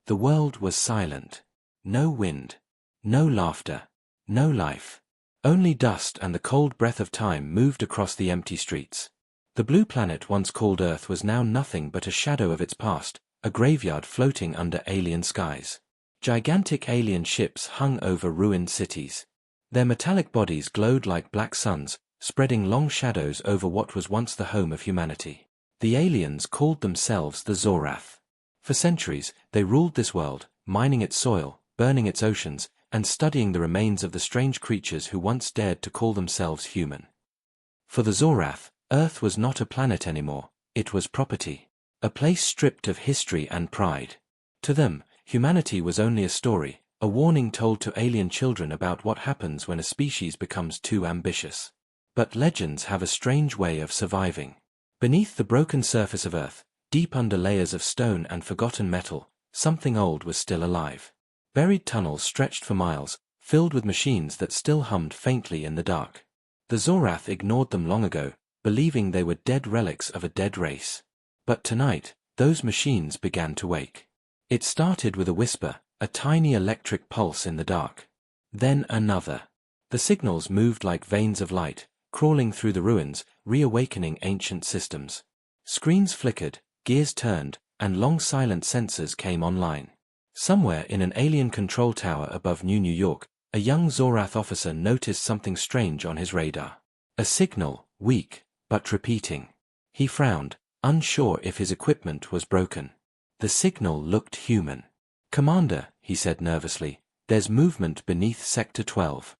The world was silent. No wind. No laughter. No life. Only dust and the cold breath of time moved across the empty streets. The blue planet once called Earth was now nothing but a shadow of its past, a graveyard floating under alien skies. Gigantic alien ships hung over ruined cities. Their metallic bodies glowed like black suns, spreading long shadows over what was once the home of humanity. The aliens called themselves the Zorath. For centuries, they ruled this world, mining its soil, burning its oceans, and studying the remains of the strange creatures who once dared to call themselves human. For the Zorath, Earth was not a planet anymore, it was property. A place stripped of history and pride. To them, humanity was only a story, a warning told to alien children about what happens when a species becomes too ambitious. But legends have a strange way of surviving. Beneath the broken surface of Earth, deep under layers of stone and forgotten metal, something old was still alive. Buried tunnels stretched for miles, filled with machines that still hummed faintly in the dark. The Zorath ignored them long ago, believing they were dead relics of a dead race. But tonight, those machines began to wake. It started with a whisper, a tiny electric pulse in the dark. Then another. The signals moved like veins of light, crawling through the ruins, reawakening ancient systems. Screens flickered, gears turned, and long silent sensors came online. Somewhere in an alien control tower above New York, a young Zorath officer noticed something strange on his radar. A signal, weak, but repeating. He frowned, unsure if his equipment was broken. The signal looked human. "Commander," he said nervously, "there's movement beneath Sector 12.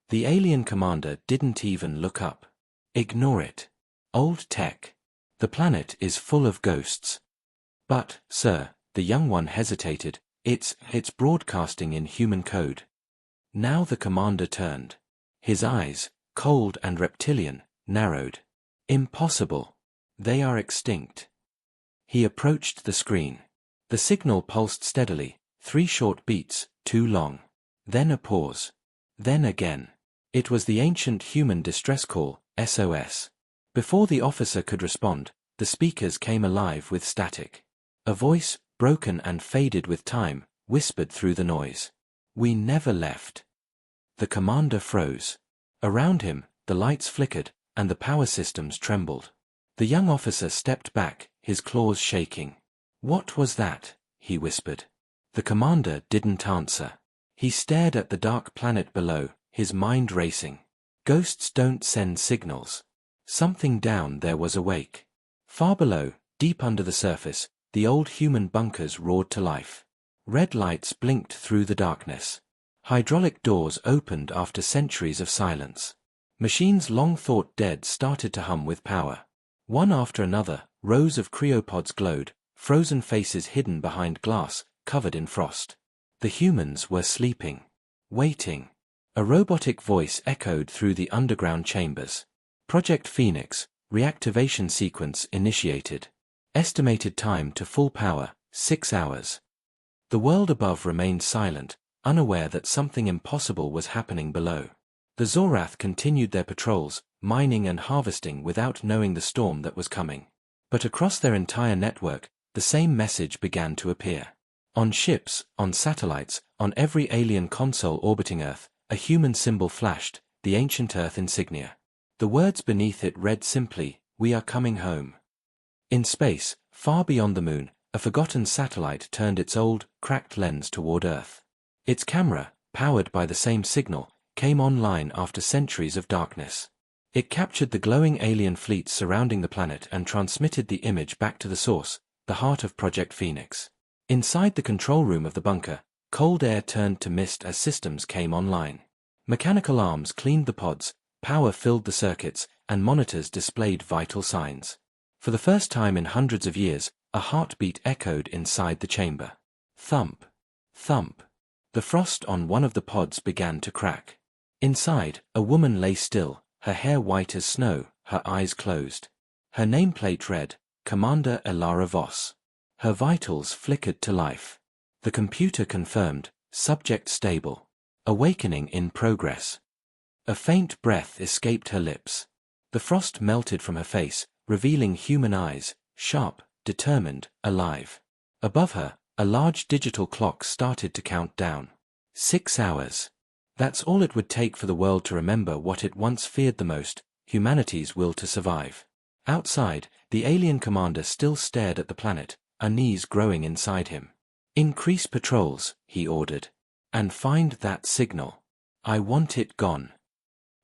The alien commander didn't even look up. "Ignore it. Old tech. The planet is full of ghosts." "But, sir," the young one hesitated, It's broadcasting in human code." Now the commander turned. His eyes, cold and reptilian, narrowed. "Impossible. They are extinct." He approached the screen. The signal pulsed steadily, 3 short beats, too long. Then a pause. Then again. It was the ancient human distress call, SOS. Before the officer could respond, the speakers came alive with static. A voice, broken and faded with time, whispered through the noise. "We never left." The commander froze. Around him, the lights flickered, and the power systems trembled. The young officer stepped back, his claws shaking. "What was that?" he whispered. The commander didn't answer. He stared at the dark planet below, his mind racing. Ghosts don't send signals. Something down there was awake. Far below, deep under the surface, the old human bunkers roared to life. Red lights blinked through the darkness. Hydraulic doors opened after centuries of silence. Machines long thought dead started to hum with power. One after another, rows of cryopods glowed, frozen faces hidden behind glass, covered in frost. The humans were sleeping. Waiting. A robotic voice echoed through the underground chambers. "Project Phoenix, reactivation sequence initiated. Estimated time to full power, 6 hours." The world above remained silent, unaware that something impossible was happening below. The Zorath continued their patrols, mining and harvesting without knowing the storm that was coming. But across their entire network, the same message began to appear. On ships, on satellites, on every alien console orbiting Earth, a human symbol flashed, the ancient Earth insignia. The words beneath it read simply, "We are coming home." In space, far beyond the moon, a forgotten satellite turned its old, cracked lens toward Earth. Its camera, powered by the same signal, came online after centuries of darkness. It captured the glowing alien fleet surrounding the planet and transmitted the image back to the source, the heart of Project Phoenix. Inside the control room of the bunker, cold air turned to mist as systems came online. Mechanical arms cleaned the pods, power filled the circuits, and monitors displayed vital signs. For the first time in hundreds of years, a heartbeat echoed inside the chamber. Thump. Thump. The frost on one of the pods began to crack. Inside, a woman lay still, her hair white as snow, her eyes closed. Her nameplate read, "Commander Elara Voss." Her vitals flickered to life. The computer confirmed, "Subject stable. Awakening in progress." A faint breath escaped her lips. The frost melted from her face, revealing human eyes, sharp, determined, alive. Above her, A large digital clock started to count down. 6 hours. That's all it would take for the world to remember what it once feared the most, humanity's will to survive. Outside, the alien commander still stared at the planet, unease growing inside him. "Increase patrols," he ordered. "And find that signal. I want it gone."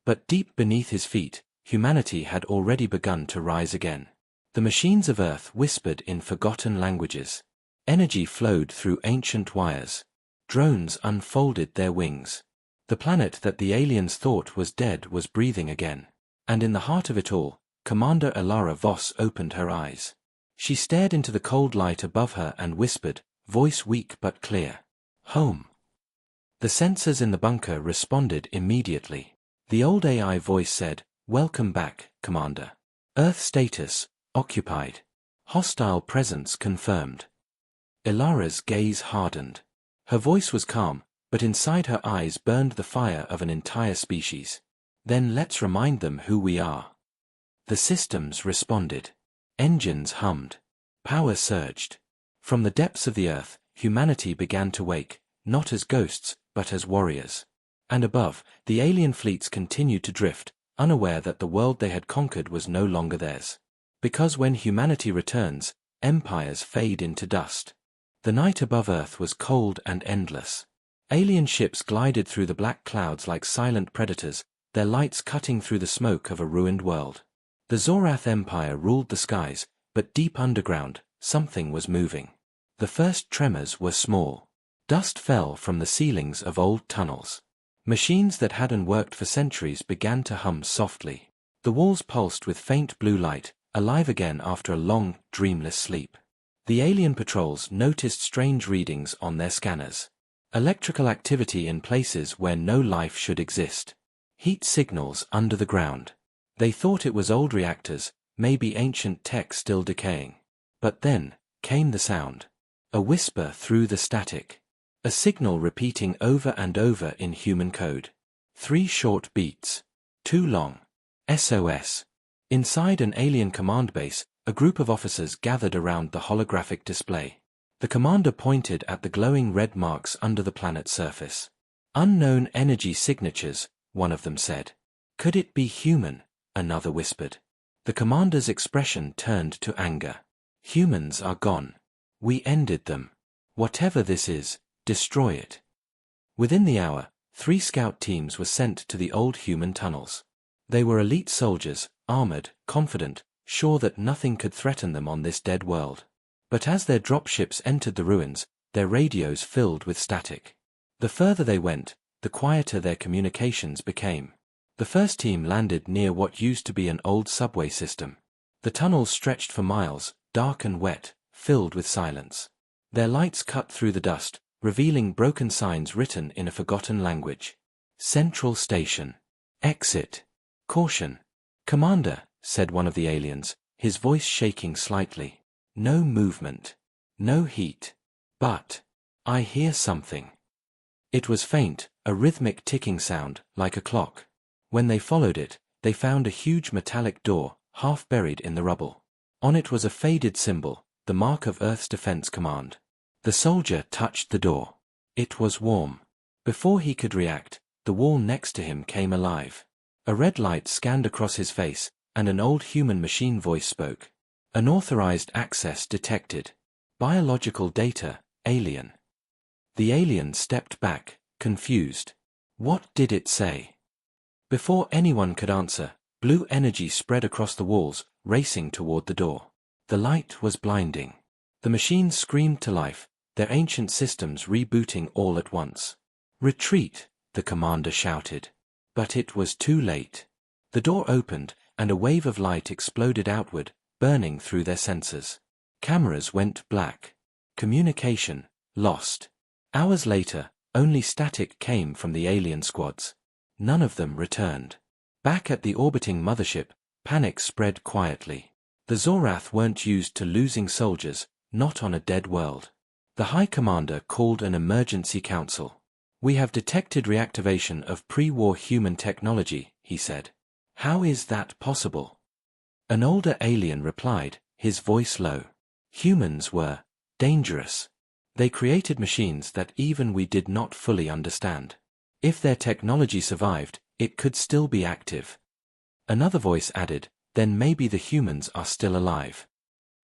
But deep beneath his feet, humanity had already begun to rise again. The machines of Earth whispered in forgotten languages. Energy flowed through ancient wires. Drones unfolded their wings. The planet that the aliens thought was dead was breathing again. And in the heart of it all, Commander Elara Voss opened her eyes. She stared into the cold light above her and whispered, voice weak but clear, "Home." The sensors in the bunker responded immediately. The old AI voice said, "Welcome back, Commander. Earth status, occupied. Hostile presence confirmed." Elara's gaze hardened. Her voice was calm, but inside her eyes burned the fire of an entire species. "Then let's remind them who we are." The systems responded. Engines hummed. Power surged. From the depths of the Earth, humanity began to wake, not as ghosts, but as warriors. And above, the alien fleets continued to drift, unaware that the world they had conquered was no longer theirs. Because when humanity returns, empires fade into dust. The night above Earth was cold and endless. Alien ships glided through the black clouds like silent predators, their lights cutting through the smoke of a ruined world. The Zorath Empire ruled the skies, but deep underground, something was moving. The first tremors were small. Dust fell from the ceilings of old tunnels. Machines that hadn't worked for centuries began to hum softly. The walls pulsed with faint blue light, alive again after a long, dreamless sleep. The alien patrols noticed strange readings on their scanners. Electrical activity in places where no life should exist. Heat signals under the ground. They thought it was old reactors, maybe ancient tech still decaying. But then came the sound. A whisper through the static. A signal repeating over and over in human code. 3 short beats. 2 long. SOS. Inside an alien command base, a group of officers gathered around the holographic display. The commander pointed at the glowing red marks under the planet's surface. "Unknown energy signatures," one of them said. "Could it be human?" another whispered. The commander's expression turned to anger. "Humans are gone. We ended them. Whatever this is, destroy it." Within the hour, 3 scout teams were sent to the old human tunnels. They were elite soldiers, armored, confident, sure that nothing could threaten them on this dead world. But as their dropships entered the ruins, their radios filled with static. The further they went, the quieter their communications became. The first team landed near what used to be an old subway system. The tunnels stretched for miles, dark and wet, filled with silence. Their lights cut through the dust, revealing broken signs written in a forgotten language. "Central Station. Exit. Caution." "Commander," said one of the aliens, his voice shaking slightly. "No movement. No heat. But I hear something." It was faint, a rhythmic ticking sound, like a clock. When they followed it, they found a huge metallic door, half buried in the rubble. On it was a faded symbol, the mark of Earth's Defense Command. The soldier touched the door. It was warm. Before he could react, the wall next to him came alive. A red light scanned across his face, and an old human machine voice spoke. "Unauthorized access detected. Biological data, alien." The alien stepped back, confused. What did it say? Before anyone could answer, blue energy spread across the walls, racing toward the door. The light was blinding. The machines screamed to life, their ancient systems rebooting all at once. "Retreat," the commander shouted. But it was too late. The door opened, and a wave of light exploded outward, burning through their sensors. Cameras went black. Communication lost. Hours later, only static came from the alien squads. None of them returned. Back at the orbiting mothership, panic spread quietly. The Zorath weren't used to losing soldiers, not on a dead world. The High Commander called an emergency council. "We have detected reactivation of pre-war human technology," he said. "How is that possible?" An older alien replied, his voice low. "Humans were dangerous. They created machines that even we did not fully understand. If their technology survived, it could still be active. Another voice added, then maybe the humans are still alive.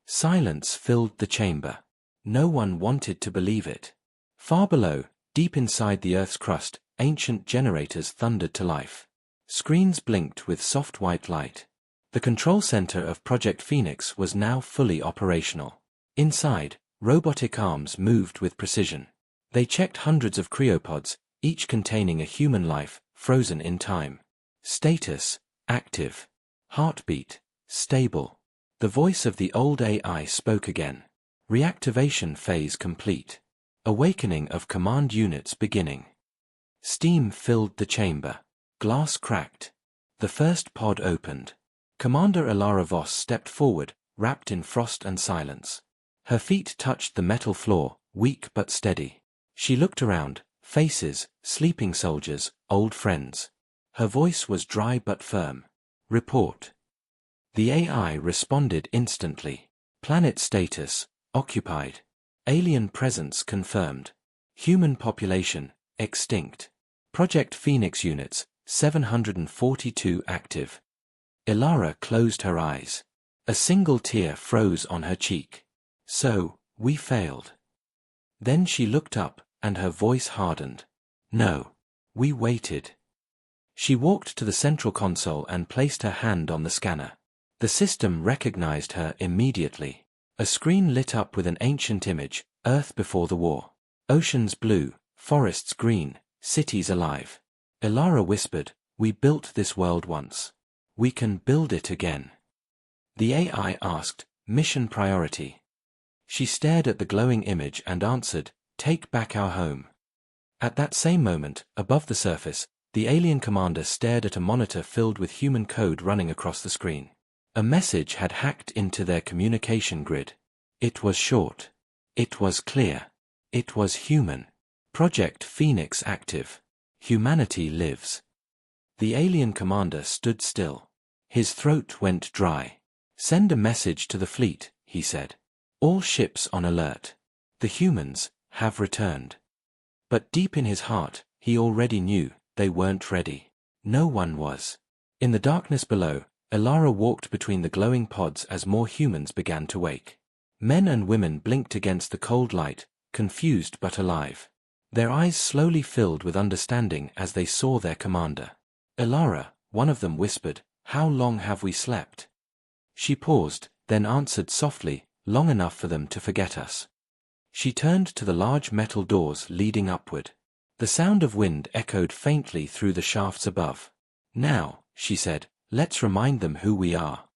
Silence filled the chamber. No one wanted to believe it. Far below, deep inside the Earth's crust, ancient generators thundered to life. Screens blinked with soft white light. The control center of Project Phoenix was now fully operational. Inside, robotic arms moved with precision. They checked hundreds of cryopods, each containing a human life, frozen in time. Status: active. Heartbeat: stable. The voice of the old AI spoke again. Reactivation phase complete. Awakening of command units beginning. Steam filled the chamber. Glass cracked. The first pod opened. Commander Elara Voss stepped forward, wrapped in frost and silence. Her feet touched the metal floor, weak but steady. She looked around, faces, sleeping soldiers, old friends. Her voice was dry but firm. Report. The AI responded instantly. Planet status: occupied. Alien presence confirmed. Human population: extinct. Project Phoenix units: 742 active. Elara closed her eyes. A single tear froze on her cheek. So, we failed. Then she looked up, and her voice hardened. No. We waited. She walked to the central console and placed her hand on the scanner. The system recognized her immediately. A screen lit up with an ancient image: Earth before the war. Oceans blue, forests green, cities alive. Elara whispered, "We built this world once. We can build it again." The AI asked, "Mission priority?" She stared at the glowing image and answered, "Take back our home." At that same moment, above the surface, the alien commander stared at a monitor filled with human code running across the screen. A message had hacked into their communication grid. It was short. It was clear. It was human. Project Phoenix active. Humanity lives. The alien commander stood still. His throat went dry. "Send a message to the fleet," he said. "All ships on alert. The humans have returned." But deep in his heart, he already knew they weren't ready. No one was. In the darkness below, Elara walked between the glowing pods as more humans began to wake. Men and women blinked against the cold light, confused but alive. Their eyes slowly filled with understanding as they saw their commander. "Elara," one of them whispered, "how long have we slept?" She paused, then answered softly, "Long enough for them to forget us." She turned to the large metal doors leading upward. The sound of wind echoed faintly through the shafts above. "Now," she said, "let's remind them who we are."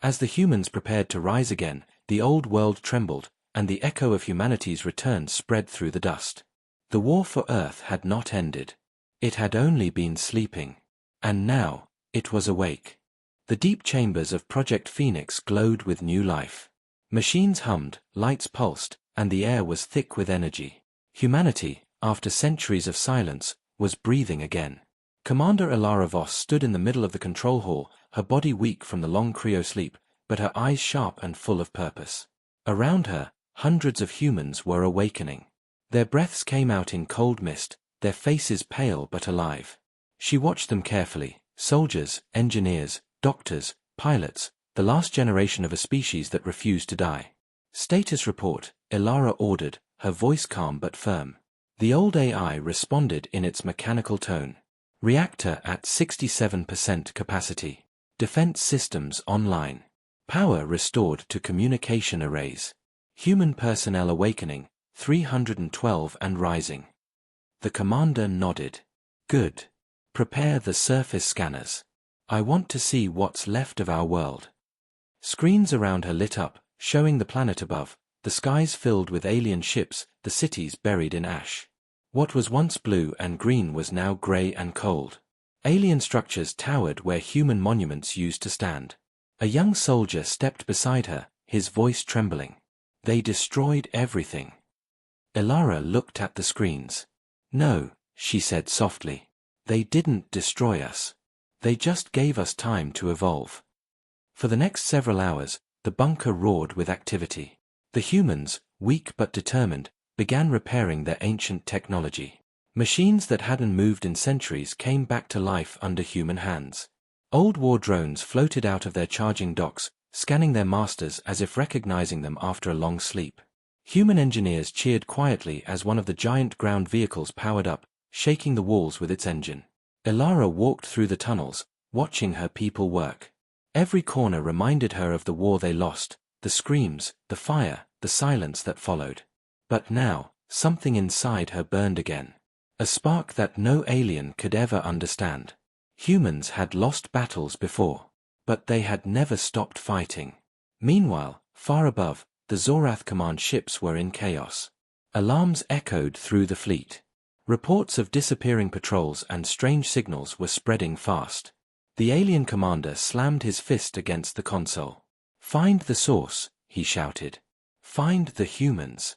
As the humans prepared to rise again, the old world trembled, and the echo of humanity's return spread through the dust. The war for Earth had not ended. It had only been sleeping. And now, it was awake. The deep chambers of Project Phoenix glowed with new life. Machines hummed, lights pulsed, and the air was thick with energy. Humanity, after centuries of silence, was breathing again. Commander Elara Voss stood in the middle of the control hall, her body weak from the long cryo-sleep, but her eyes sharp and full of purpose. Around her, hundreds of humans were awakening. Their breaths came out in cold mist, their faces pale but alive. She watched them carefully: soldiers, engineers, doctors, pilots, the last generation of a species that refused to die. "Status report," Elara ordered, her voice calm but firm. The old AI responded in its mechanical tone. "Reactor at 67% capacity. Defense systems online. Power restored to communication arrays. Human personnel awakening, 312 and rising." The commander nodded. "Good. Prepare the surface scanners. I want to see what's left of our world." Screens around her lit up, showing the planet above, the skies filled with alien ships, the cities buried in ash. What was once blue and green was now gray and cold. Alien structures towered where human monuments used to stand. A young soldier stepped beside her, his voice trembling. "They destroyed everything." Elara looked at the screens. "No," she said softly. "They didn't destroy us. They just gave us time to evolve." For the next several hours, the bunker roared with activity. The humans, weak but determined, began repairing their ancient technology. Machines that hadn't moved in centuries came back to life under human hands. Old war drones floated out of their charging docks, scanning their masters as if recognizing them after a long sleep. Human engineers cheered quietly as one of the giant ground vehicles powered up, shaking the walls with its engine. Elara walked through the tunnels, watching her people work. Every corner reminded her of the war they lost, the screams, the fire, the silence that followed. But now, something inside her burned again. A spark that no alien could ever understand. Humans had lost battles before, but they had never stopped fighting. Meanwhile, far above, the Zorath command ships were in chaos. Alarms echoed through the fleet. Reports of disappearing patrols and strange signals were spreading fast. The alien commander slammed his fist against the console. "Find the source," he shouted. "Find the humans."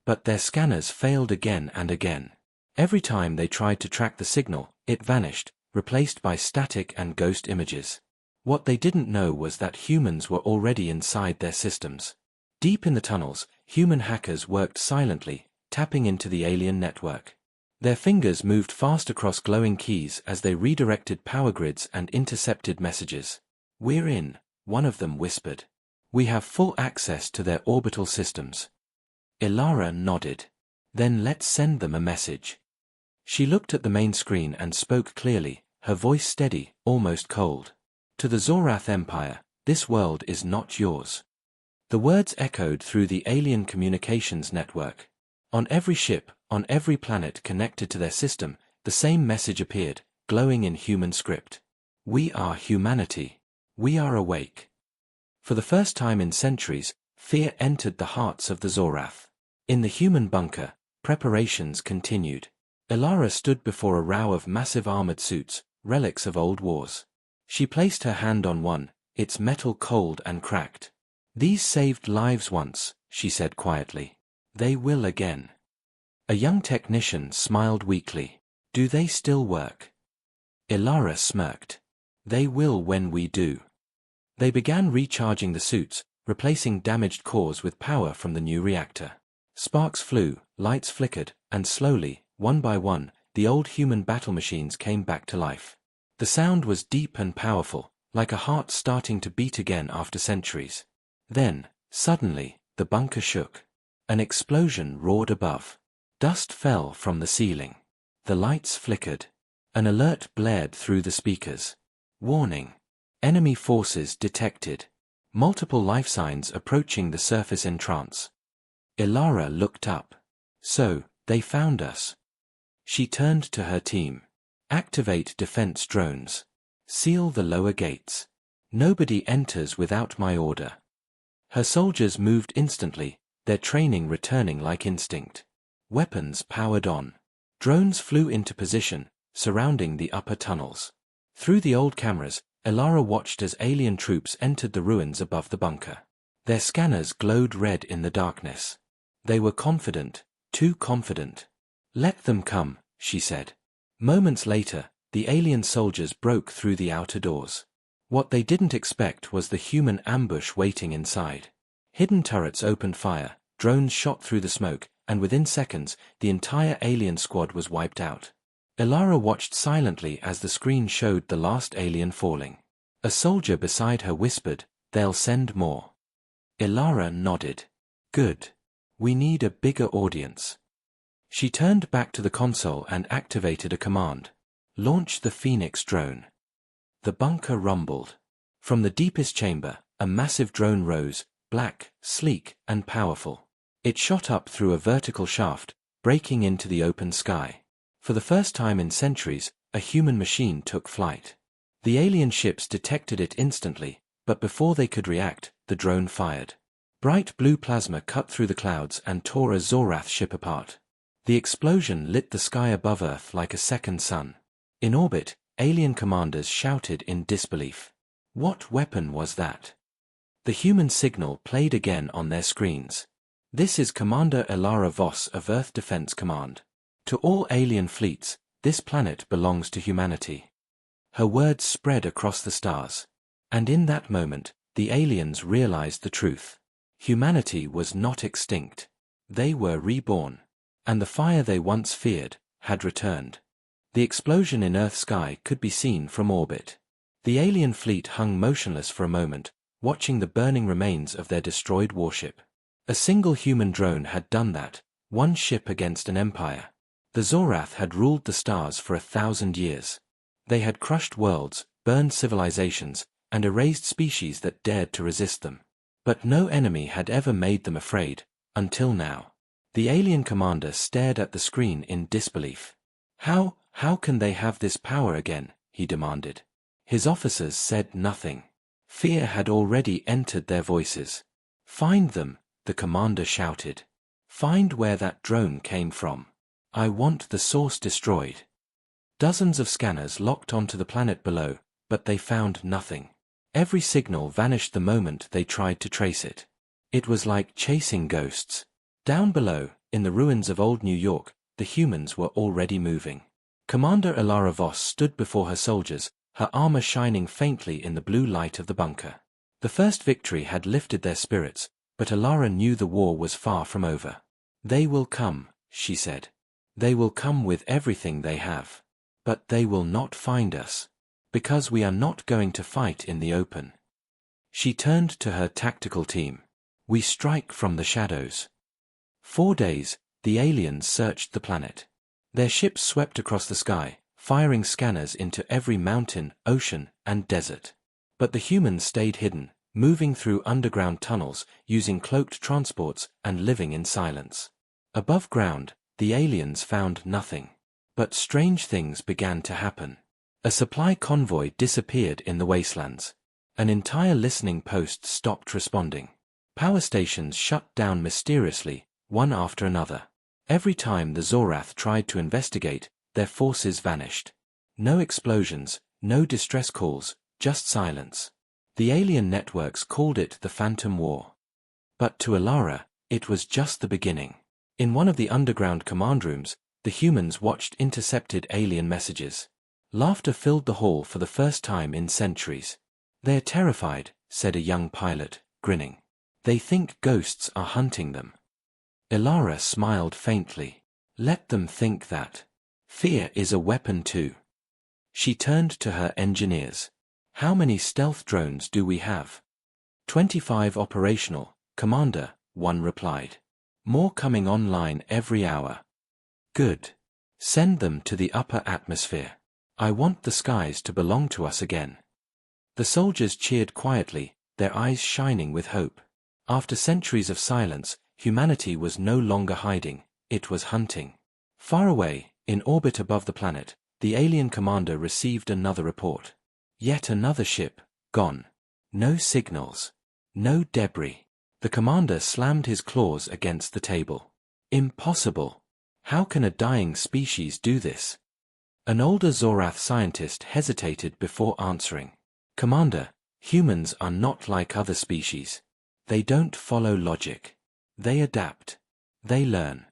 But their scanners failed again and again. Every time they tried to track the signal, it vanished, replaced by static and ghost images. What they didn't know was that humans were already inside their systems. Deep in the tunnels, human hackers worked silently, tapping into the alien network. Their fingers moved fast across glowing keys as they redirected power grids and intercepted messages. "We're in," one of them whispered. "We have full access to their orbital systems." Elara nodded. "Then let's send them a message." She looked at the main screen and spoke clearly, her voice steady, almost cold. "To the Zorath Empire, this world is not yours." The words echoed through the alien communications network. On every ship, on every planet connected to their system, the same message appeared, glowing in human script. "We are humanity. We are awake." For the first time in centuries, fear entered the hearts of the Zorath. In the human bunker, preparations continued. Elara stood before a row of massive armored suits, relics of old wars. She placed her hand on one, its metal cold and cracked. "These saved lives once," she said quietly. "They will again." A young technician smiled weakly. "Do they still work?" Elara smirked. "They will when we do." They began recharging the suits, replacing damaged cores with power from the new reactor. Sparks flew, lights flickered, and slowly, one by one, the old human battle machines came back to life. The sound was deep and powerful, like a heart starting to beat again after centuries. Then, suddenly, the bunker shook. An explosion roared above. Dust fell from the ceiling. The lights flickered. An alert blared through the speakers. "Warning. Enemy forces detected. Multiple life signs approaching the surface in trance." Elara looked up. "So, they found us." She turned to her team. "Activate defense drones. Seal the lower gates. Nobody enters without my order." Her soldiers moved instantly, their training returning like instinct. Weapons powered on. Drones flew into position, surrounding the upper tunnels. Through the old cameras, Elara watched as alien troops entered the ruins above the bunker. Their scanners glowed red in the darkness. They were confident, too confident. "Let them come," she said. Moments later, the alien soldiers broke through the outer doors. What they didn't expect was the human ambush waiting inside. Hidden turrets opened fire, drones shot through the smoke, and within seconds, the entire alien squad was wiped out. Elara watched silently as the screen showed the last alien falling. A soldier beside her whispered, "They'll send more." Elara nodded. "Good. We need a bigger audience." She turned back to the console and activated a command. "Launch the Phoenix drone." The bunker rumbled. From the deepest chamber, a massive drone rose, black, sleek, and powerful. It shot up through a vertical shaft, breaking into the open sky. For the first time in centuries, a human machine took flight. The alien ships detected it instantly, but before they could react, the drone fired. Bright blue plasma cut through the clouds and tore a Zorath ship apart. The explosion lit the sky above Earth like a second sun. In orbit, alien commanders shouted in disbelief. What weapon was that? The human signal played again on their screens. "This is Commander Elara Voss of Earth Defense Command. To all alien fleets, this planet belongs to humanity." Her words spread across the stars. And in that moment, the aliens realized the truth. Humanity was not extinct. They were reborn. And the fire they once feared had returned. The explosion in Earth's sky could be seen from orbit. The alien fleet hung motionless for a moment, watching the burning remains of their destroyed warship. A single human drone had done that, one ship against an empire. The Zorath had ruled the stars for 1,000 years. They had crushed worlds, burned civilizations, and erased species that dared to resist them. But no enemy had ever made them afraid, until now. The alien commander stared at the screen in disbelief. How can they have this power again? He demanded. His officers said nothing. Fear had already entered their voices. Find them, the commander shouted. Find where that drone came from. I want the source destroyed. Dozens of scanners locked onto the planet below, but they found nothing. Every signal vanished the moment they tried to trace it. It was like chasing ghosts. Down below, in the ruins of old New York, the humans were already moving. Commander Elara Voss stood before her soldiers, her armor shining faintly in the blue light of the bunker. The first victory had lifted their spirits, but Elara knew the war was far from over. They will come, she said. They will come with everything they have. But they will not find us. Because we are not going to fight in the open. She turned to her tactical team. We strike from the shadows. 4 days, the aliens searched the planet. Their ships swept across the sky, firing scanners into every mountain, ocean, and desert. But the humans stayed hidden, moving through underground tunnels, using cloaked transports, and living in silence. Above ground, the aliens found nothing. But strange things began to happen. A supply convoy disappeared in the wastelands. An entire listening post stopped responding. Power stations shut down mysteriously, one after another. Every time the Zorath tried to investigate, their forces vanished. No explosions, no distress calls, just silence. The alien networks called it the Phantom War. But to Elara, it was just the beginning. In one of the underground command rooms, the humans watched intercepted alien messages. Laughter filled the hall for the first time in centuries. They're terrified, said a young pilot, grinning. They think ghosts are hunting them. Elara smiled faintly. Let them think that. Fear is a weapon too. She turned to her engineers. How many stealth drones do we have? 25 operational, Commander, one replied. More coming online every hour. Good. Send them to the upper atmosphere. I want the skies to belong to us again. The soldiers cheered quietly, their eyes shining with hope. After centuries of silence, humanity was no longer hiding, it was hunting. Far away, in orbit above the planet, the alien commander received another report. Yet another ship, gone. No signals. No debris. The commander slammed his claws against the table. Impossible. How can a dying species do this? An older Zorath scientist hesitated before answering. Commander, humans are not like other species. They don't follow logic. They adapt. They learn.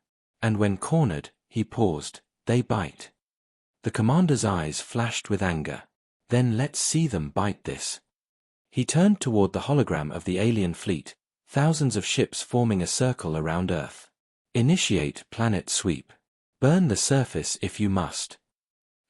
And when cornered, he paused, they bite. The commander's eyes flashed with anger. Then let's see them bite this. He turned toward the hologram of the alien fleet, thousands of ships forming a circle around Earth. Initiate planet sweep. Burn the surface if you must.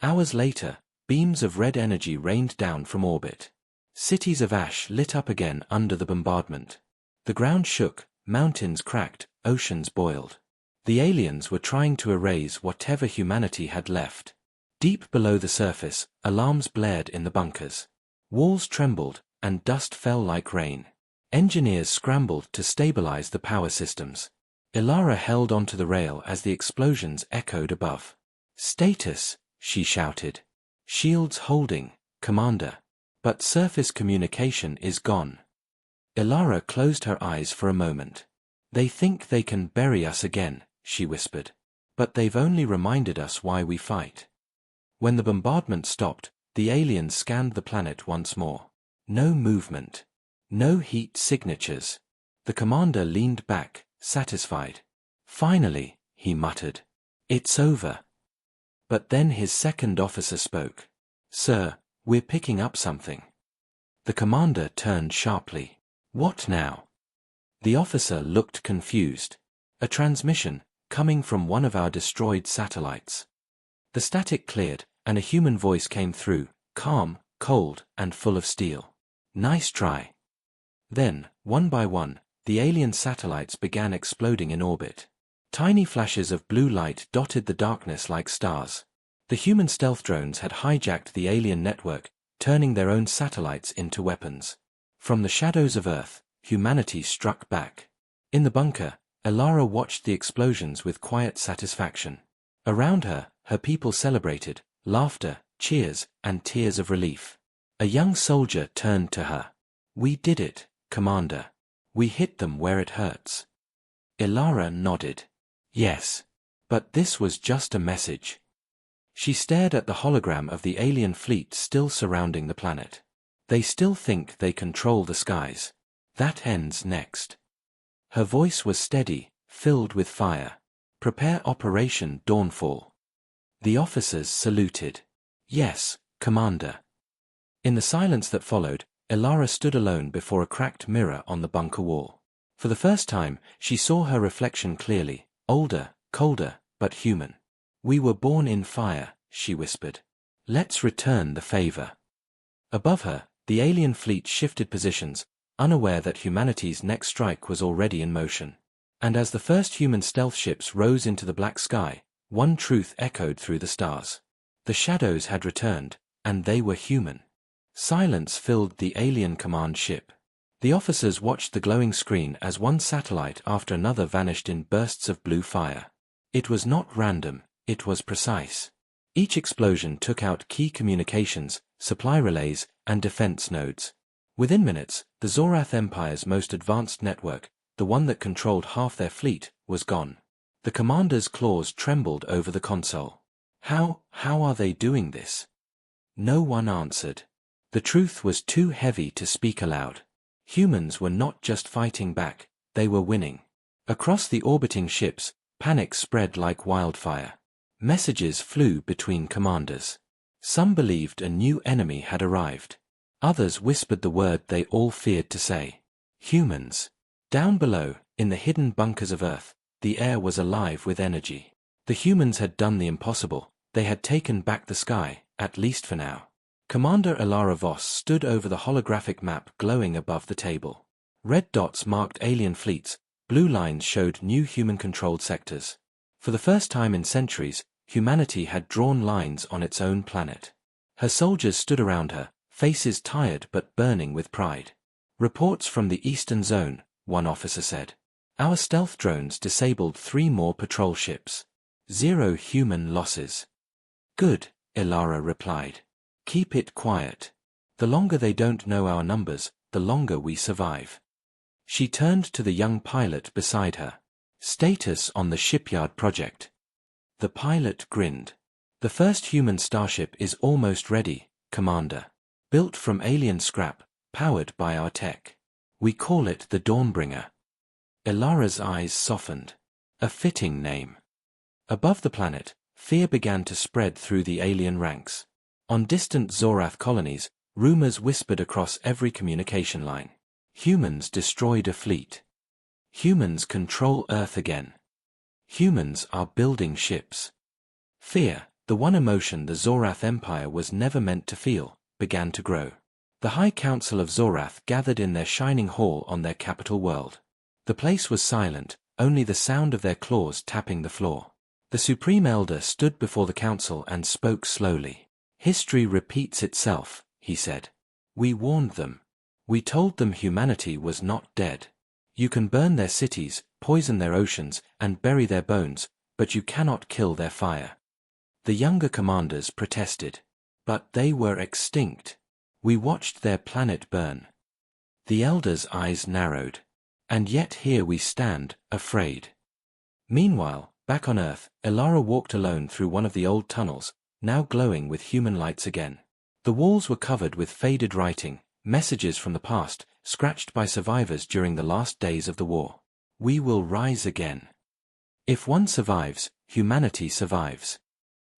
Hours later, beams of red energy rained down from orbit. Cities of ash lit up again under the bombardment. The ground shook, mountains cracked, oceans boiled. The aliens were trying to erase whatever humanity had left. Deep below the surface, alarms blared in the bunkers. Walls trembled, and dust fell like rain. Engineers scrambled to stabilize the power systems. Elara held onto the rail as the explosions echoed above. Status, she shouted. Shields holding, Commander. But surface communication is gone. Elara closed her eyes for a moment. They think they can bury us again, she whispered. But they've only reminded us why we fight. When the bombardment stopped, the aliens scanned the planet once more. No movement. No heat signatures. The commander leaned back, satisfied. Finally, he muttered. It's over. But then his second officer spoke. Sir, we're picking up something. The commander turned sharply. What now? The officer looked confused. A transmission, coming from one of our destroyed satellites. The static cleared, and a human voice came through, calm, cold, and full of steel. Nice try. Then, one by one, the alien satellites began exploding in orbit. Tiny flashes of blue light dotted the darkness like stars. The human stealth drones had hijacked the alien network, turning their own satellites into weapons. From the shadows of Earth, humanity struck back. In the bunker, Elara watched the explosions with quiet satisfaction. Around her, her people celebrated, laughter, cheers, and tears of relief. A young soldier turned to her. "We did it, Commander. We hit them where it hurts." Elara nodded. "Yes. But this was just a message." She stared at the hologram of the alien fleet still surrounding the planet. "They still think they control the skies. That ends next." Her voice was steady, filled with fire. "Prepare Operation Dawnfall." The officers saluted. "Yes, Commander." In the silence that followed, Elara stood alone before a cracked mirror on the bunker wall. For the first time, she saw her reflection clearly, older, colder, but human. "We were born in fire," she whispered. "Let's return the favor." Above her, the alien fleet shifted positions, unaware that humanity's next strike was already in motion. And as the first human stealth ships rose into the black sky, one truth echoed through the stars. The shadows had returned, and they were human. Silence filled the alien command ship. The officers watched the glowing screen as one satellite after another vanished in bursts of blue fire. It was not random, it was precise. Each explosion took out key communications, supply relays, and defense nodes. Within minutes, the Zorath Empire's most advanced network, the one that controlled half their fleet, was gone. The commander's claws trembled over the console. How are they doing this? No one answered. The truth was too heavy to speak aloud. Humans were not just fighting back, they were winning. Across the orbiting ships, panic spread like wildfire. Messages flew between commanders. Some believed a new enemy had arrived. Others whispered the word they all feared to say. Humans. Down below, in the hidden bunkers of Earth, the air was alive with energy. The humans had done the impossible. They had taken back the sky, at least for now. Commander Elara Voss stood over the holographic map glowing above the table. Red dots marked alien fleets, blue lines showed new human-controlled sectors. For the first time in centuries, humanity had drawn lines on its own planet. Her soldiers stood around her, faces tired but burning with pride. "Reports from the Eastern Zone," one officer said. "Our stealth drones disabled 3 more patrol ships. 0 human losses." "Good," Elara replied. "Keep it quiet. The longer they don't know our numbers, the longer we survive." She turned to the young pilot beside her. "Status on the shipyard project." The pilot grinned. "The first human starship is almost ready, Commander. Built from alien scrap, powered by our tech. We call it the Dawnbringer." Elara's eyes softened. A fitting name. Above the planet, fear began to spread through the alien ranks. On distant Zorath colonies, rumors whispered across every communication line. Humans destroyed a fleet. Humans control Earth again. Humans are building ships. Fear, the one emotion the Zorath Empire was never meant to feel, began to grow. The High Council of Zorath gathered in their shining hall on their capital world. The place was silent, only the sound of their claws tapping the floor. The Supreme Elder stood before the council and spoke slowly. "History repeats itself," he said. "We warned them. We told them humanity was not dead. You can burn their cities, poison their oceans, and bury their bones, but you cannot kill their fire." The younger commanders protested. "But they were extinct. We watched their planet burn." The Elder's eyes narrowed. "And yet here we stand, afraid." Meanwhile, back on Earth, Elara walked alone through one of the old tunnels, now glowing with human lights again. The walls were covered with faded writing, messages from the past, scratched by survivors during the last days of the war. "We will rise again. If one survives, humanity survives."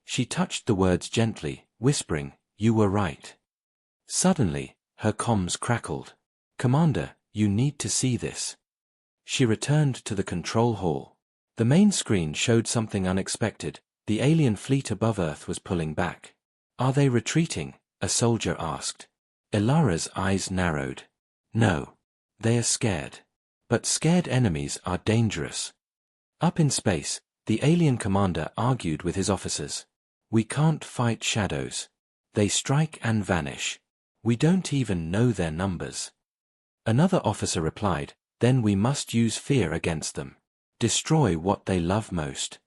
She touched the words gently, whispering, "You were right." Suddenly, her comms crackled. "Commander, you need to see this." She returned to the control hall. The main screen showed something unexpected. The alien fleet above Earth was pulling back. "Are they retreating?" a soldier asked. Ilara's eyes narrowed. "No. They are scared. But scared enemies are dangerous." Up in space, the alien commander argued with his officers. "We can't fight shadows. They strike and vanish. We don't even know their numbers." Another officer replied, "Then we must use fear against them. Destroy what they love most."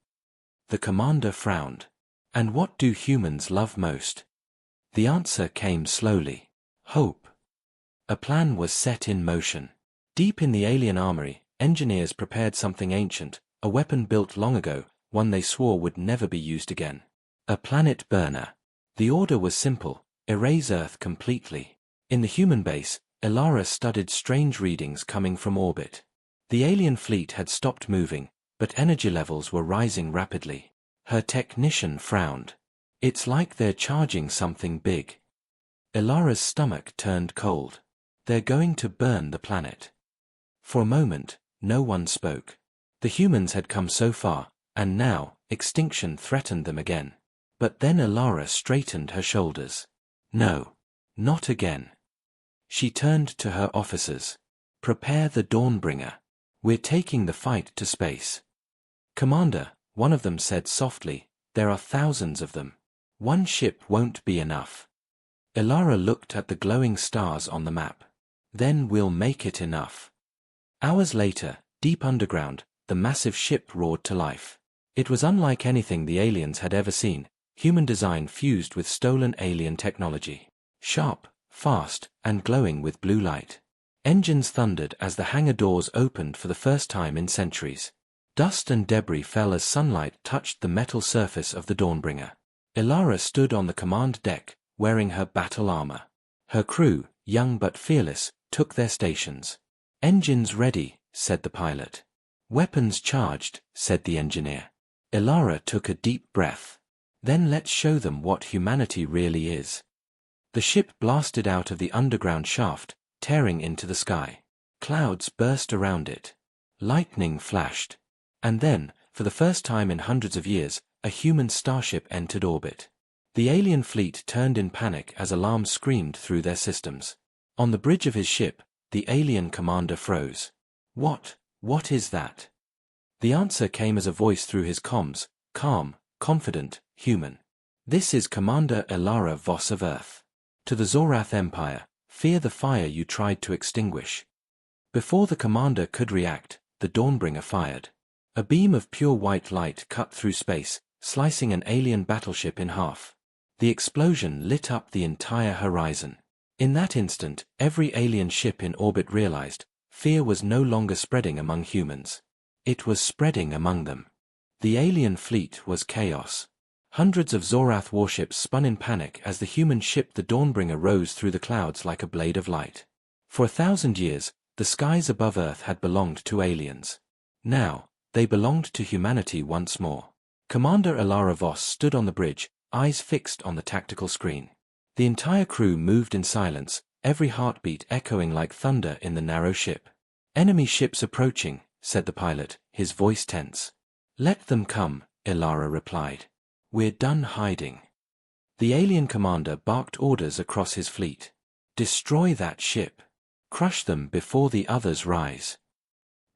The commander frowned. "And what do humans love most?" The answer came slowly. "Hope." A plan was set in motion. Deep in the alien armory, engineers prepared something ancient, a weapon built long ago, one they swore would never be used again. A planet burner. The order was simple: erase Earth completely. In the human base, Ilara studied strange readings coming from orbit. The alien fleet had stopped moving, but energy levels were rising rapidly. Her technician frowned. "It's like they're charging something big." Ilara's stomach turned cold. "They're going to burn the planet." For a moment, no one spoke. The humans had come so far, and now, extinction threatened them again. But then Ilara straightened her shoulders. "No. Not again." She turned to her officers. "Prepare the Dawnbringer. We're taking the fight to space." "Commander," one of them said softly, "there are thousands of them. One ship won't be enough." Ilara looked at the glowing stars on the map. "Then we'll make it enough." Hours later, deep underground, the massive ship roared to life. It was unlike anything the aliens had ever seen, human design fused with stolen alien technology. Sharp, fast, and glowing with blue light. Engines thundered as the hangar doors opened for the first time in centuries. Dust and debris fell as sunlight touched the metal surface of the Dawnbringer. Ilara stood on the command deck, wearing her battle armor. Her crew, young but fearless, took their stations. "Engines ready," said the pilot. "Weapons charged," said the engineer. Ilara took a deep breath. "Then let's show them what humanity really is." The ship blasted out of the underground shaft, tearing into the sky. Clouds burst around it. Lightning flashed. And then, for the first time in hundreds of years, a human starship entered orbit. The alien fleet turned in panic as alarms screamed through their systems. On the bridge of his ship, the alien commander froze. What is that?" The answer came as a voice through his comms, calm, confident, human. "This is Commander Ilara Voss of Earth. To the Zorath Empire, fear the fire you tried to extinguish." Before the commander could react, the Dawnbringer fired. A beam of pure white light cut through space, slicing an alien battleship in half. The explosion lit up the entire horizon. In that instant, every alien ship in orbit realized, fear was no longer spreading among humans. It was spreading among them. The alien fleet was chaos. Hundreds of Zorath warships spun in panic as the human ship the Dawnbringer rose through the clouds like a blade of light. For 1,000 years, the skies above Earth had belonged to aliens. Now, they belonged to humanity once more. Commander Ilara Voss stood on the bridge, eyes fixed on the tactical screen. The entire crew moved in silence, every heartbeat echoing like thunder in the narrow ship. "Enemy ships approaching," said the pilot, his voice tense. "Let them come," Ilara replied. "We're done hiding." The alien commander barked orders across his fleet. "Destroy that ship. Crush them before the others rise."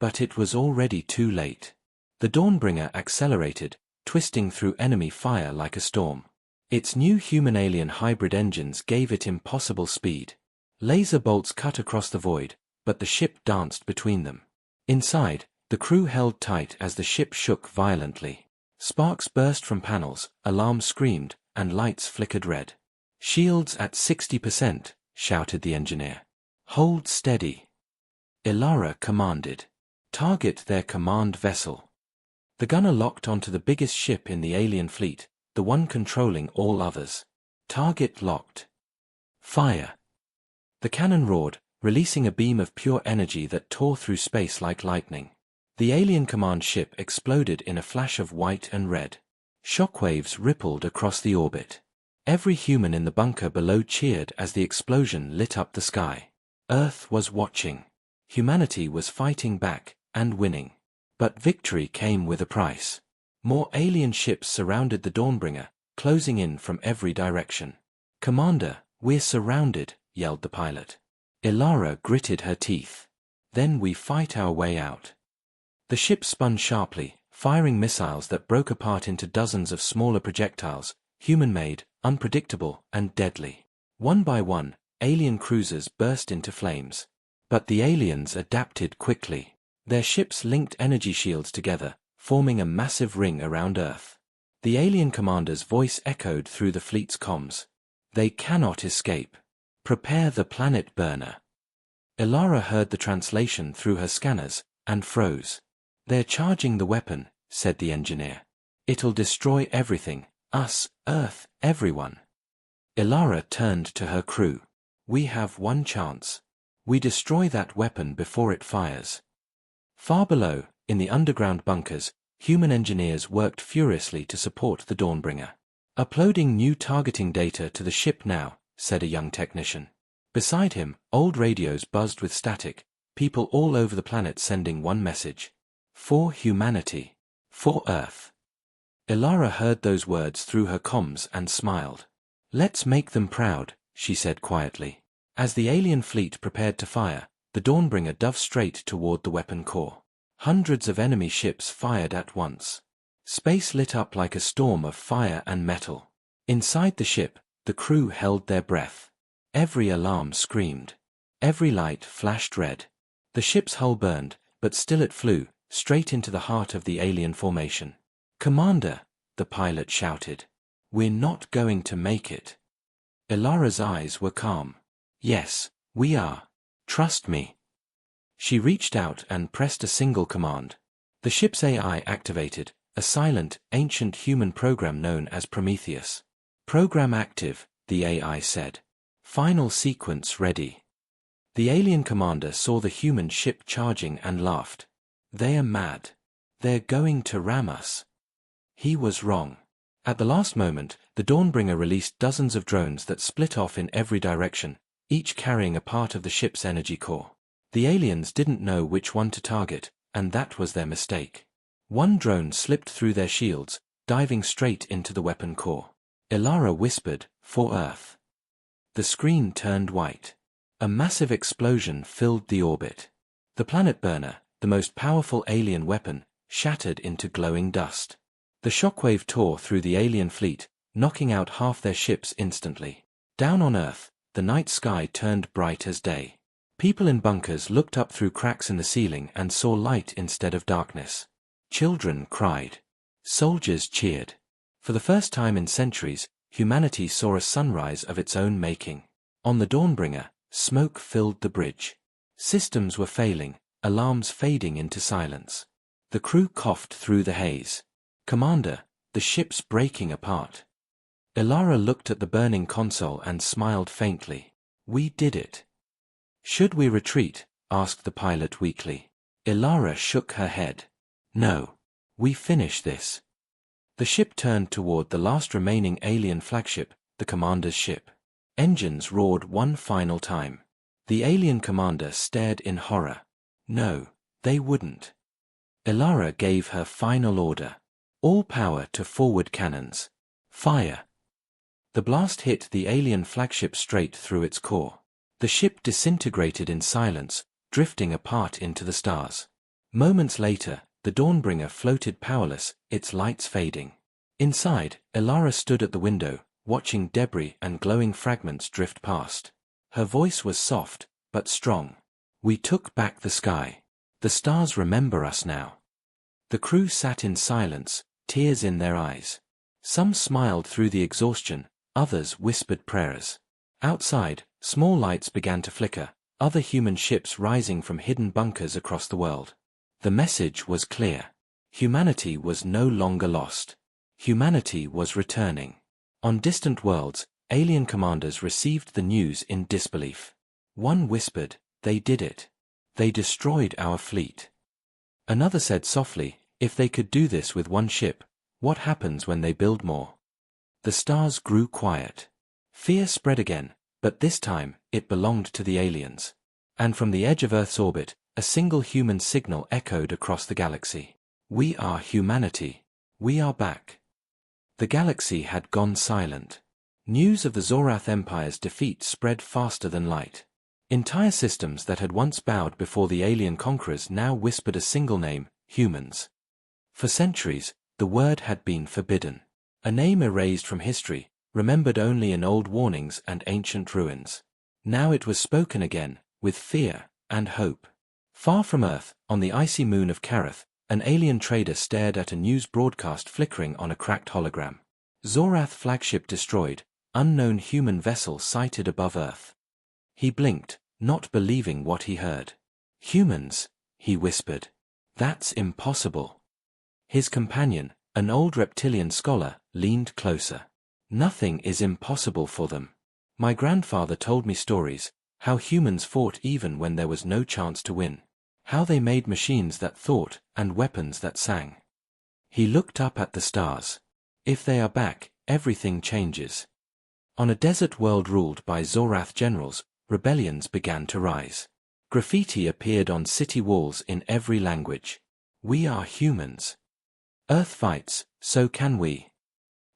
But it was already too late. The Dawnbringer accelerated, twisting through enemy fire like a storm. Its new human-alien hybrid engines gave it impossible speed. Laser bolts cut across the void, but the ship danced between them. Inside, the crew held tight as the ship shook violently. Sparks burst from panels, alarms screamed, and lights flickered red. "Shields at 60%, shouted the engineer. "Hold steady." Ilara commanded. "Target their command vessel." The gunner locked onto the biggest ship in the alien fleet, the one controlling all others. Target locked. Fire. The cannon roared, releasing a beam of pure energy that tore through space like lightning. The alien command ship exploded in a flash of white and red. Shockwaves rippled across the orbit. Every human in the bunker below cheered as the explosion lit up the sky. Earth was watching. Humanity was fighting back, and winning. But victory came with a price. More alien ships surrounded the Dawnbringer, closing in from every direction. "Commander, we're surrounded," yelled the pilot. Ilara gritted her teeth. "Then we fight our way out." The ship spun sharply, firing missiles that broke apart into dozens of smaller projectiles, human-made, unpredictable, and deadly. One by one, alien cruisers burst into flames. But the aliens adapted quickly. Their ships linked energy shields together, forming a massive ring around Earth. The alien commander's voice echoed through the fleet's comms. "They cannot escape. Prepare the planet burner." Ilara heard the translation through her scanners, and froze. "They're charging the weapon," said the engineer. "It'll destroy everything, us, Earth, everyone." Ilara turned to her crew. "We have one chance. We destroy that weapon before it fires." Far below, in the underground bunkers, human engineers worked furiously to support the Dawnbringer. "Uploading new targeting data to the ship now," said a young technician. Beside him, old radios buzzed with static, people all over the planet sending one message. "For humanity. For Earth." Ilara heard those words through her comms and smiled. "Let's make them proud," she said quietly. As the alien fleet prepared to fire, the Dawnbringer dove straight toward the weapon core. Hundreds of enemy ships fired at once. Space lit up like a storm of fire and metal. Inside the ship, the crew held their breath. Every alarm screamed. Every light flashed red. The ship's hull burned, but still it flew, straight into the heart of the alien formation. "Commander," the pilot shouted. "We're not going to make it." Ilara's eyes were calm. "Yes, we are. Trust me." She reached out and pressed a single command. The ship's AI activated, a silent, ancient human program known as Prometheus. "Program active," the AI said. "Final sequence ready." The alien commander saw the human ship charging and laughed. "They are mad. They're going to ram us." He was wrong. At the last moment, the Dawnbringer released dozens of drones that split off in every direction, each carrying a part of the ship's energy core. The aliens didn't know which one to target, and that was their mistake. One drone slipped through their shields, diving straight into the weapon core. Ilara whispered, "For Earth." The screen turned white. A massive explosion filled the orbit. The planet burner, the most powerful alien weapon, shattered into glowing dust. The shockwave tore through the alien fleet, knocking out half their ships instantly. Down on Earth, the night sky turned bright as day. People in bunkers looked up through cracks in the ceiling and saw light instead of darkness. Children cried. Soldiers cheered. For the first time in centuries, humanity saw a sunrise of its own making. On the Dawnbringer, smoke filled the bridge. Systems were failing, alarms fading into silence. The crew coughed through the haze. "Commander, the ship's breaking apart." Ilara looked at the burning console and smiled faintly. "We did it." "Should we retreat?" asked the pilot weakly. Ilara shook her head. "No. We finish this." The ship turned toward the last remaining alien flagship, the commander's ship. Engines roared one final time. The alien commander stared in horror. No, they wouldn't. Ilara gave her final order. "All power to forward cannons. Fire." The blast hit the alien flagship straight through its core. The ship disintegrated in silence, drifting apart into the stars. Moments later, the Dawnbringer floated powerless, its lights fading. Inside, Ilara stood at the window, watching debris and glowing fragments drift past. Her voice was soft, but strong. "We took back the sky. The stars remember us now." The crew sat in silence, tears in their eyes. Some smiled through the exhaustion, others whispered prayers. Outside, small lights began to flicker, other human ships rising from hidden bunkers across the world. The message was clear. Humanity was no longer lost. Humanity was returning. On distant worlds, alien commanders received the news in disbelief. One whispered, "They did it. They destroyed our fleet." Another said softly, "If they could do this with one ship, what happens when they build more?" The stars grew quiet. Fear spread again, but this time, it belonged to the aliens. And from the edge of Earth's orbit, a single human signal echoed across the galaxy. "We are humanity. We are back." The galaxy had gone silent. News of the Zorath Empire's defeat spread faster than light. Entire systems that had once bowed before the alien conquerors now whispered a single name: humans. For centuries, the word had been forbidden. A name erased from history, remembered only in old warnings and ancient ruins. Now it was spoken again, with fear and hope. Far from Earth, on the icy moon of Kareth, an alien trader stared at a news broadcast flickering on a cracked hologram. Zorath flagship destroyed, unknown human vessel sighted above Earth. He blinked, not believing what he heard. "Humans," he whispered. "That's impossible." His companion, an old reptilian scholar, leaned closer. "Nothing is impossible for them. My grandfather told me stories, how humans fought even when there was no chance to win. How they made machines that thought and weapons that sang." He looked up at the stars. "If they are back, everything changes." On a desert world ruled by Zorath generals, rebellions began to rise. Graffiti appeared on city walls in every language. "We are humans. Earth fights, so can we."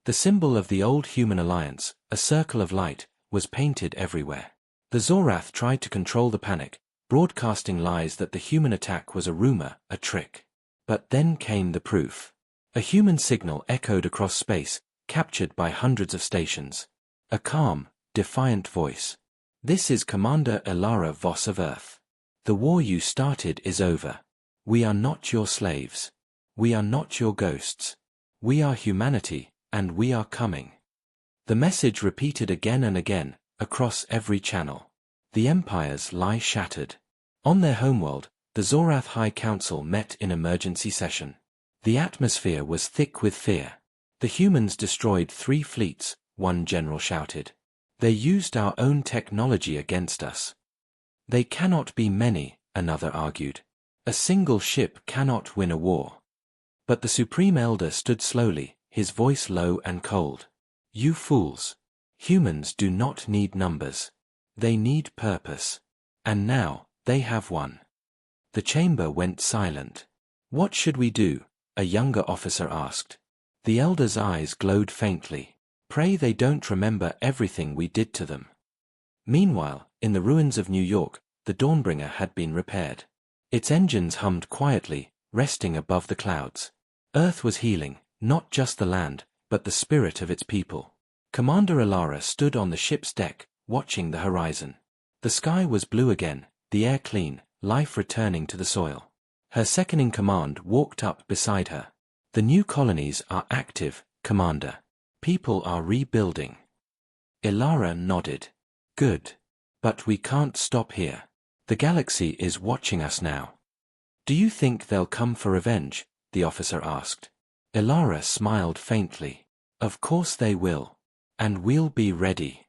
The symbol of the old human alliance, a circle of light, was painted everywhere. The Zorath tried to control the panic, broadcasting lies that the human attack was a rumor, a trick. But then came the proof. A human signal echoed across space, captured by hundreds of stations. A calm, defiant voice. "This is Commander Elara Voss of Earth. The war you started is over. We are not your slaves. We are not your ghosts. We are humanity, and we are coming." The message repeated again and again, across every channel. The Empire's lie shattered. On their homeworld, the Zorath High Council met in emergency session. The atmosphere was thick with fear. "The humans destroyed 3 fleets, one general shouted. "They used our own technology against us." "They cannot be many," another argued. "A single ship cannot win a war." But the Supreme Elder stood slowly, his voice low and cold. "You fools. Humans do not need numbers. They need purpose. And now, they have one." The chamber went silent. "What should we do?" a younger officer asked. The Elder's eyes glowed faintly. "Pray they don't remember everything we did to them." Meanwhile, in the ruins of New York, the Dawnbringer had been repaired. Its engines hummed quietly, resting above the clouds. Earth was healing, not just the land, but the spirit of its people. Commander Elara stood on the ship's deck, watching the horizon. The sky was blue again, the air clean, life returning to the soil. Her second-in-command walked up beside her. "The new colonies are active, Commander. People are rebuilding." Elara nodded. "Good. But we can't stop here. The galaxy is watching us now." "Do you think they'll come for revenge?" the officer asked. Elara smiled faintly. "Of course they will. And we'll be ready."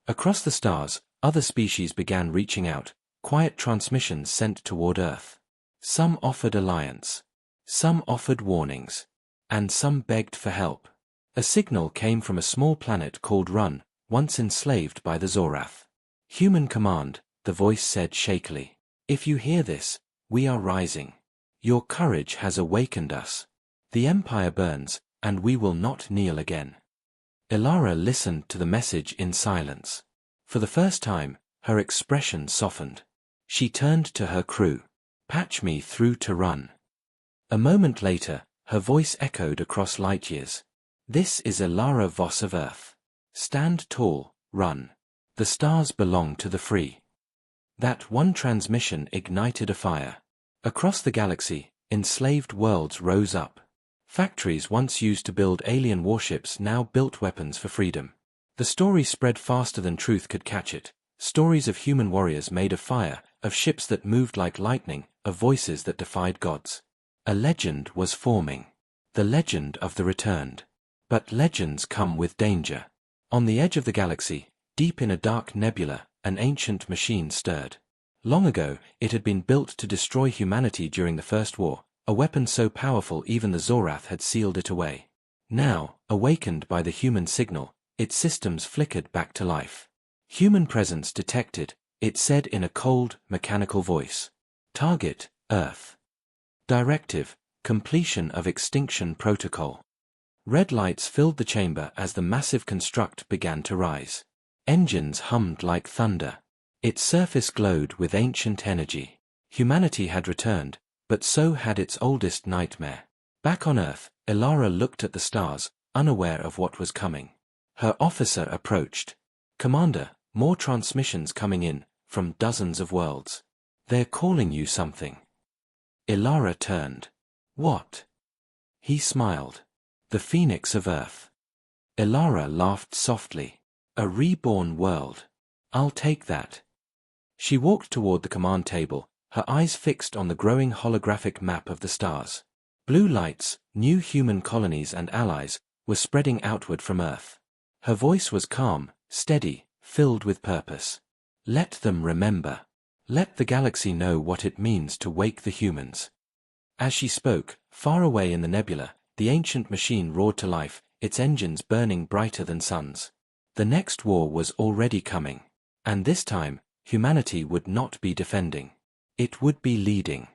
Across the stars, other species began reaching out, quiet transmissions sent toward Earth. Some offered alliance. Some offered warnings. And some begged for help. A signal came from a small planet called Run, once enslaved by the Zorath. "Human command," the voice said shakily. "If you hear this, we are rising. Your courage has awakened us. The Empire burns, and we will not kneel again." Elara listened to the message in silence. For the first time, her expression softened. She turned to her crew. "Patch me through to Run." A moment later, her voice echoed across light years. "This is Elara Voss of Earth. Stand tall, Run. The stars belong to the free." That one transmission ignited a fire. Across the galaxy, enslaved worlds rose up. Factories once used to build alien warships now built weapons for freedom. The story spread faster than truth could catch it. Stories of human warriors made of fire, of ships that moved like lightning, of voices that defied gods. A legend was forming. The legend of the returned. But legends come with danger. On the edge of the galaxy, deep in a dark nebula, an ancient machine stirred. Long ago, it had been built to destroy humanity during the First War, a weapon so powerful even the Zorath had sealed it away. Now, awakened by the human signal, its systems flickered back to life. "Human presence detected," it said in a cold, mechanical voice. Target, Earth. Directive, completion of extinction protocol. Red lights filled the chamber as the massive construct began to rise. Engines hummed like thunder. Its surface glowed with ancient energy. Humanity had returned, but so had its oldest nightmare. Back on Earth, Elara looked at the stars, unaware of what was coming. Her officer approached. "Commander, more transmissions coming in, from dozens of worlds. They're calling you something." Elara turned. "What?" He smiled. "The Phoenix of Earth." Elara laughed softly. "A reborn world. I'll take that." She walked toward the command table, her eyes fixed on the growing holographic map of the stars. Blue lights, new human colonies and allies, were spreading outward from Earth. Her voice was calm, steady, filled with purpose. "Let them remember. Let the galaxy know what it means to wake the humans." As she spoke, far away in the nebula, the ancient machine roared to life, its engines burning brighter than suns. The next war was already coming. And this time, humanity would not be defending. It would be leading.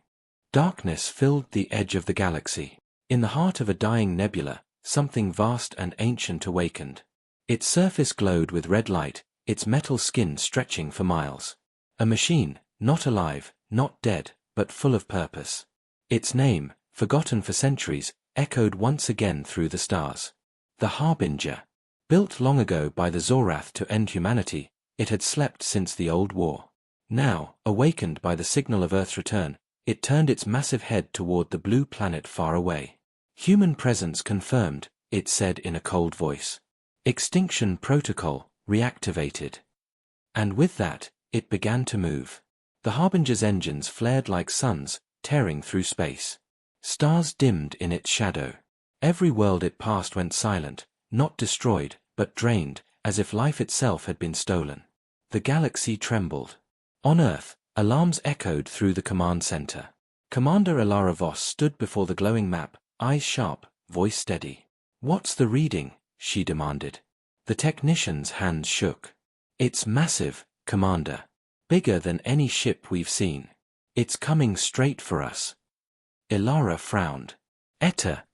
Darkness filled the edge of the galaxy. In the heart of a dying nebula, something vast and ancient awakened. Its surface glowed with red light, its metal skin stretching for miles. A machine, not alive, not dead, but full of purpose. Its name, forgotten for centuries, echoed once again through the stars. The Harbinger. Built long ago by the Zorath to end humanity, it had slept since the Old War. Now, awakened by the signal of Earth's return, it turned its massive head toward the blue planet far away. "Human presence confirmed," it said in a cold voice. "Extinction protocol reactivated." And with that, it began to move. The Harbinger's engines flared like suns, tearing through space. Stars dimmed in its shadow. Every world it passed went silent, not destroyed, but drained, as if life itself had been stolen. The galaxy trembled. On Earth, alarms echoed through the command center. Commander Elara Voss stood before the glowing map, eyes sharp, voice steady. "What's the reading?" she demanded. The technician's hands shook. "It's massive, Commander. Bigger than any ship we've seen. It's coming straight for us." Elara frowned. "Etta.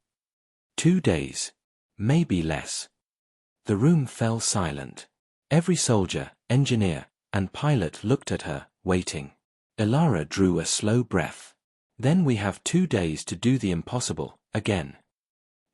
2 days. Maybe less." The room fell silent. Every soldier, engineer, and pilot looked at her, waiting. Elara drew a slow breath. "Then we have 2 days to do the impossible, again."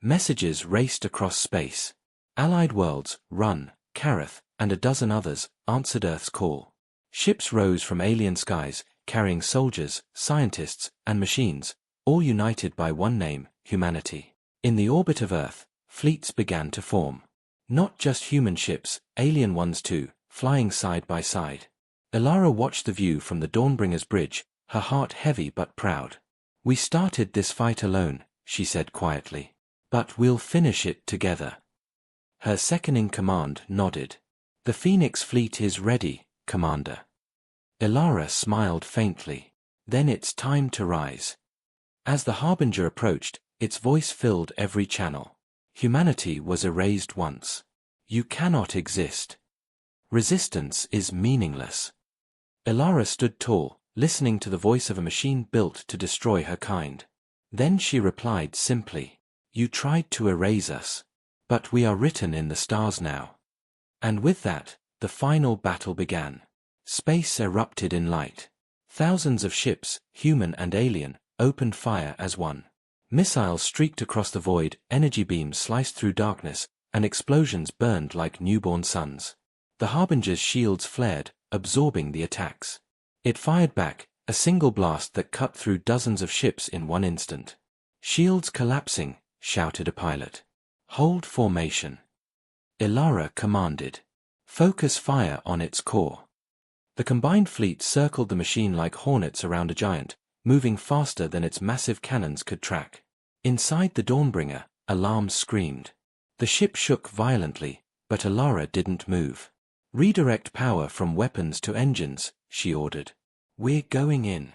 Messages raced across space. Allied worlds, Run, Karath, and a dozen others, answered Earth's call. Ships rose from alien skies, carrying soldiers, scientists, and machines, all united by one name, humanity. In the orbit of Earth, fleets began to form. Not just human ships, alien ones too, flying side by side. Elara watched the view from the Dawnbringer's bridge, her heart heavy but proud. "We started this fight alone," she said quietly. "But we'll finish it together." Her second-in-command nodded. "The Phoenix fleet is ready, Commander." Elara smiled faintly. "Then it's time to rise." As the Harbinger approached, its voice filled every channel. "Humanity was erased once. You cannot exist. Resistance is meaningless." Elara stood tall, listening to the voice of a machine built to destroy her kind. Then she replied simply, "You tried to erase us. But we are written in the stars now." And with that, the final battle began. Space erupted in light. Thousands of ships, human and alien, opened fire as one. Missiles streaked across the void, energy beams sliced through darkness, and explosions burned like newborn suns. The Harbinger's shields flared, absorbing the attacks. It fired back, a single blast that cut through dozens of ships in one instant. "Shields collapsing," shouted a pilot. "Hold formation." Elara commanded. "Focus fire on its core." The combined fleet circled the machine like hornets around a giant, moving faster than its massive cannons could track. Inside the Dawnbringer, alarms screamed. The ship shook violently, but Elara didn't move. "Redirect power from weapons to engines," she ordered. "We're going in."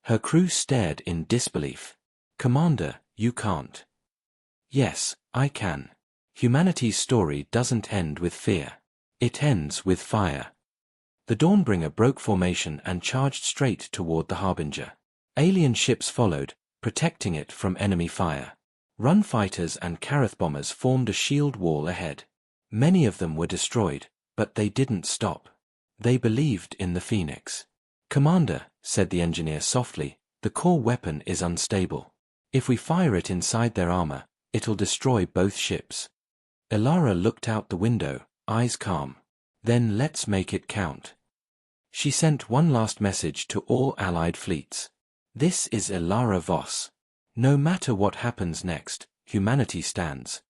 Her crew stared in disbelief. "Commander, you can't." "Yes, I can. Humanity's story doesn't end with fear. It ends with fire." The Dawnbringer broke formation and charged straight toward the Harbinger. Alien ships followed, protecting it from enemy fire. Run fighters and Karath bombers formed a shield wall ahead. Many of them were destroyed, but they didn't stop. They believed in the Phoenix. "Commander," said the engineer softly, "the core weapon is unstable. If we fire it inside their armor, it'll destroy both ships." Elara looked out the window, eyes calm. "Then let's make it count." She sent one last message to all Allied fleets. "This is Elara Voss. No matter what happens next, humanity stands."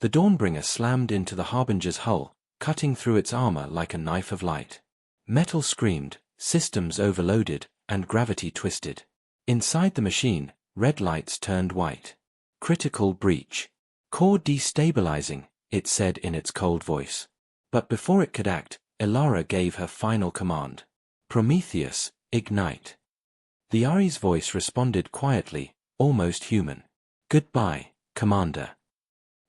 The Dawnbringer slammed into the Harbinger's hull, cutting through its armor like a knife of light. Metal screamed, systems overloaded, and gravity twisted. Inside the machine, red lights turned white. "Critical breach. Core destabilizing," it said in its cold voice. But before it could act, Elara gave her final command. "Prometheus, ignite." The Ari's voice responded quietly, almost human. "Goodbye, Commander."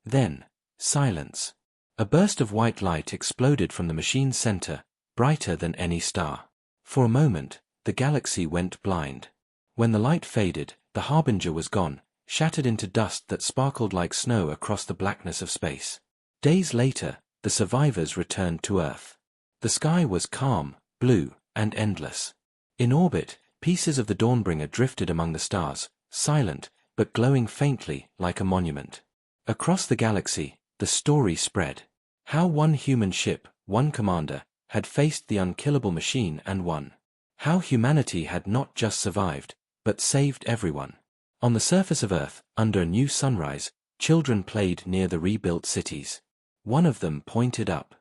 Then, silence. A burst of white light exploded from the machine's center, brighter than any star. For a moment, the galaxy went blind. When the light faded, the Harbinger was gone, shattered into dust that sparkled like snow across the blackness of space. Days later, the survivors returned to Earth. The sky was calm, blue, and endless. In orbit, pieces of the Dawnbringer drifted among the stars, silent, but glowing faintly like a monument. Across the galaxy, the story spread. How one human ship, one commander, had faced the unkillable machine and won. How humanity had not just survived, but saved everyone. On the surface of Earth, under a new sunrise, children played near the rebuilt cities. One of them pointed up.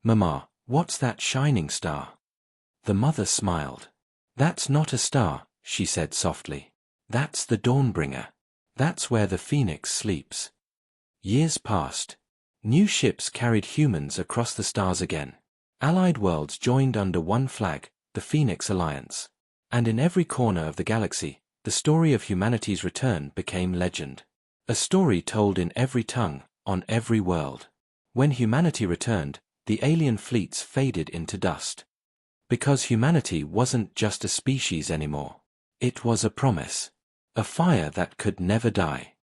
"Mama, what's that shining star?" The mother smiled. "That's not a star," she said softly. "That's the Dawnbringer. That's where the Phoenix sleeps." Years passed. New ships carried humans across the stars again. Allied worlds joined under one flag, the Phoenix Alliance. And in every corner of the galaxy, the story of humanity's return became legend. A story told in every tongue, on every world. When humanity returned, the alien fleets faded into dust. Because humanity wasn't just a species anymore. It was a promise. A fire that could never die.